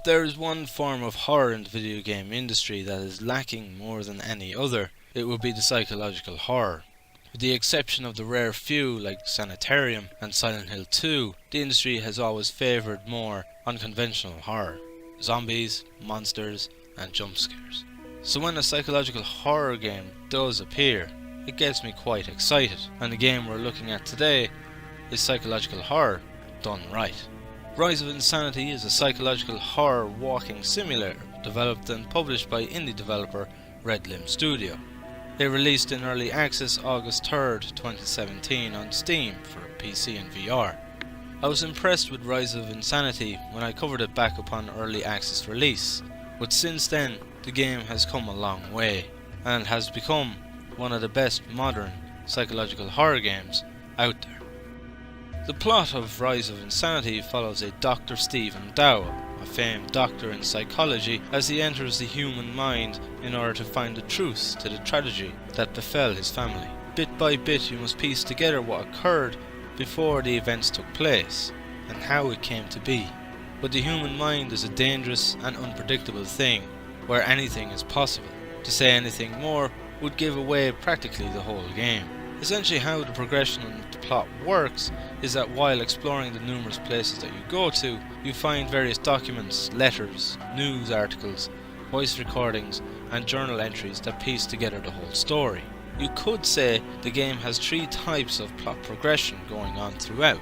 If there is one form of horror in the video game industry that is lacking more than any other, it would be the psychological horror. With the exception of the rare few like Sanitarium and Silent Hill 2, the industry has always favoured more unconventional horror. Zombies, monsters, and jump scares. So when a psychological horror game does appear, it gets me quite excited, and the game we're looking at today is psychological horror done right. Rise of Insanity is a psychological horror walking simulator developed and published by indie developer Red Limb Studio. They released in early access August 3rd, 2017 on Steam for PC and VR. I was impressed with Rise of Insanity when I covered it back upon early access release, but since then the game has come a long way and has become one of the best modern psychological horror games out there. The plot of Rise of Insanity follows a Dr. Stephen Dow, a famed doctor in psychology, as he enters the human mind in order to find the truth to the tragedy that befell his family. Bit by bit you must piece together what occurred before the events took place, and how it came to be. But the human mind is a dangerous and unpredictable thing, where anything is possible. To say anything more would give away practically the whole game. Essentially how the progression and the plot works is that while exploring the numerous places that you go to, you find various documents, letters, news articles, voice recordings and journal entries that piece together the whole story. You could say the game has three types of plot progression going on throughout.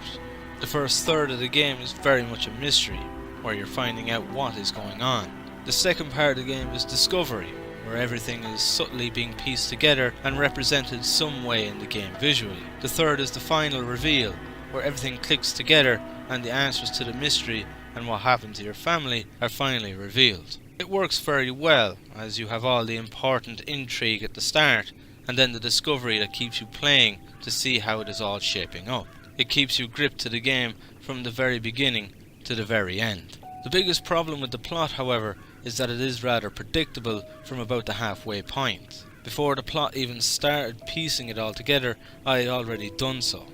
The first third of the game is very much a mystery, where you're finding out what is going on. The second part of the game is discovery, where everything is subtly being pieced together and represented some way in the game visually. The third is the final reveal, where everything clicks together and the answers to the mystery and what happened to your family are finally revealed. It works very well, as you have all the important intrigue at the start, and then the discovery that keeps you playing to see how it is all shaping up. It keeps you gripped to the game from the very beginning to the very end. The biggest problem with the plot, however, is that it is rather predictable from about the halfway point. Before the plot even started piecing it all together, I had already done so.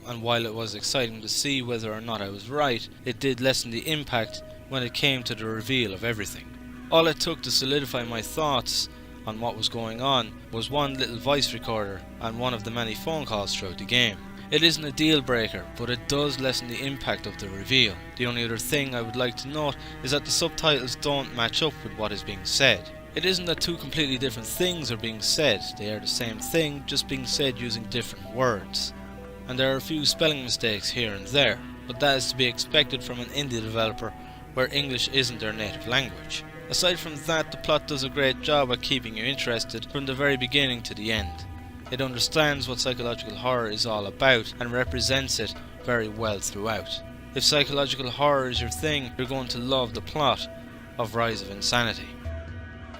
And while it was exciting to see whether or not I was right, it did lessen the impact when it came to the reveal of everything. All it took to solidify my thoughts on what was going on was one little voice recorder and one of the many phone calls throughout the game. It isn't a deal breaker, but it does lessen the impact of the reveal. The only other thing I would like to note is that the subtitles don't match up with what is being said. It isn't that two completely different things are being said, they are the same thing, just being said using different words. And there are a few spelling mistakes here and there, but that is to be expected from an indie developer where English isn't their native language. Aside from that, the plot does a great job at keeping you interested from the very beginning to the end. It understands what psychological horror is all about and represents it very well throughout. If psychological horror is your thing, you're going to love the plot of Rise of Insanity.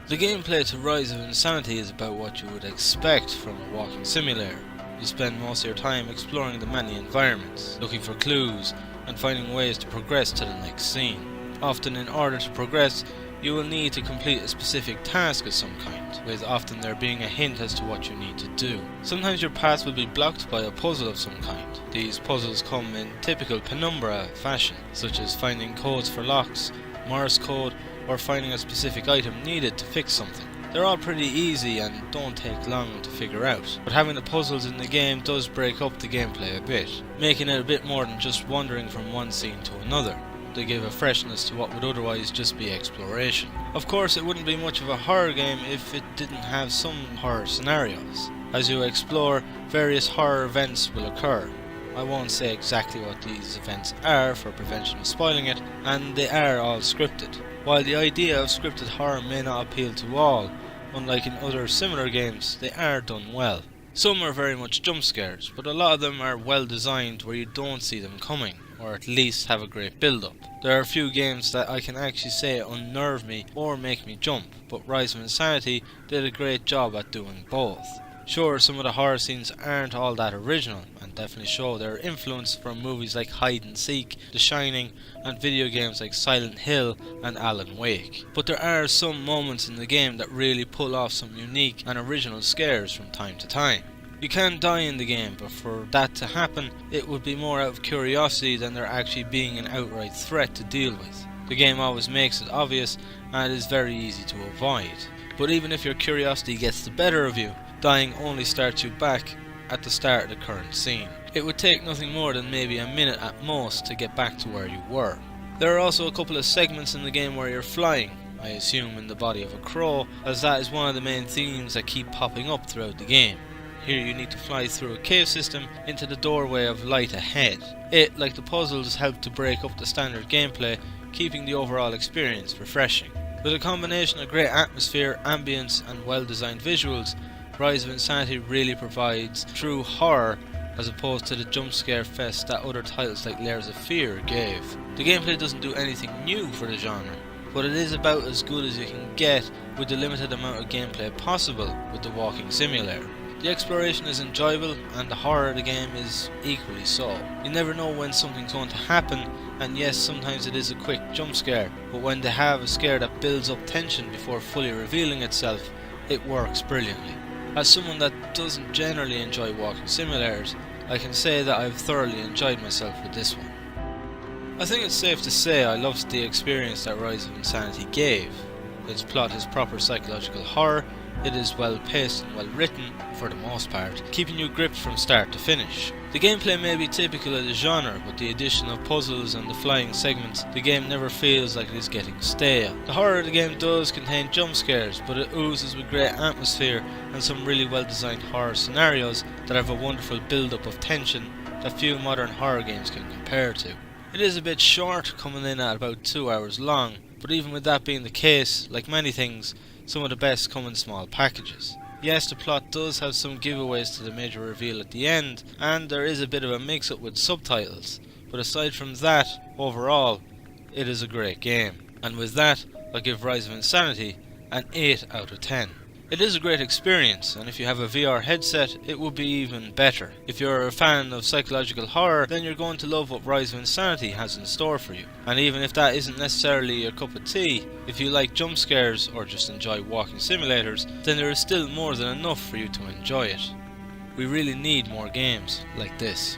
The gameplay to Rise of Insanity is about what you would expect from a walking simulator. You spend most of your time exploring the many environments, looking for clues and finding ways to progress to the next scene. Often in order to progress, you will need to complete a specific task of some kind, with often there being a hint as to what you need to do. Sometimes your path will be blocked by a puzzle of some kind. These puzzles come in typical penumbra fashion, such as finding codes for locks, Morse code, or finding a specific item needed to fix something. They're all pretty easy and don't take long to figure out, but having the puzzles in the game does break up the gameplay a bit, making it a bit more than just wandering from one scene to another. They give a freshness to what would otherwise just be exploration. Of course, it wouldn't be much of a horror game if it didn't have some horror scenarios. As you explore, various horror events will occur. I won't say exactly what these events are for prevention of spoiling it, and they are all scripted. While the idea of scripted horror may not appeal to all, unlike in other similar games, they are done well. Some are very much jump scares, but a lot of them are well designed where you don't see them coming, or at least have a great build-up. There are a few games that I can actually say unnerve me or make me jump, but Rise of Insanity did a great job at doing both. Sure, some of the horror scenes aren't all that original, and definitely show their influence from movies like Hide and Seek, The Shining, and video games like Silent Hill and Alan Wake. But there are some moments in the game that really pull off some unique and original scares from time to time. You can die in the game, but for that to happen, it would be more out of curiosity than there actually being an outright threat to deal with. The game always makes it obvious, and it is very easy to avoid. But even if your curiosity gets the better of you, dying only starts you back at the start of the current scene. It would take nothing more than maybe a minute at most to get back to where you were. There are also a couple of segments in the game where you're flying, I assume in the body of a crow, as that is one of the main themes that keep popping up throughout the game. Here you need to fly through a cave system into the doorway of light ahead. It, like the puzzles, help to break up the standard gameplay, keeping the overall experience refreshing. With a combination of great atmosphere, ambience and well-designed visuals, Rise of Insanity really provides true horror as opposed to the jump scare fest that other titles like Layers of Fear gave. The gameplay doesn't do anything new for the genre, but it is about as good as you can get with the limited amount of gameplay possible with the walking simulator. The exploration is enjoyable and the horror of the game is equally so. You never know when something's going to happen, and yes, sometimes it is a quick jump scare, but when they have a scare that builds up tension before fully revealing itself, it works brilliantly. As someone that doesn't generally enjoy walking simulators, I can say that I've thoroughly enjoyed myself with this one. I think it's safe to say I loved the experience that Rise of Insanity gave. Its plot is proper psychological horror, it is well paced and well written, for the most part, keeping you gripped from start to finish. The gameplay may be typical of the genre, but the addition of puzzles and the flying segments, the game never feels like it is getting stale. The horror of the game does contain jump scares, but it oozes with great atmosphere and some really well designed horror scenarios that have a wonderful build up of tension that few modern horror games can compare to. It is a bit short, coming in at about 2 hours long, but even with that being the case, like many things, some of the best come in small packages. Yes, the plot does have some giveaways to the major reveal at the end, and there is a bit of a mix-up with subtitles, but aside from that, overall, it is a great game. And with that, I'll give Rise of Insanity an 8 out of 10. It is a great experience, and if you have a VR headset, it would be even better. If you're a fan of psychological horror, then you're going to love what Rise of Insanity has in store for you. And even if that isn't necessarily your cup of tea, if you like jump scares or just enjoy walking simulators, then there is still more than enough for you to enjoy it. We really need more games like this.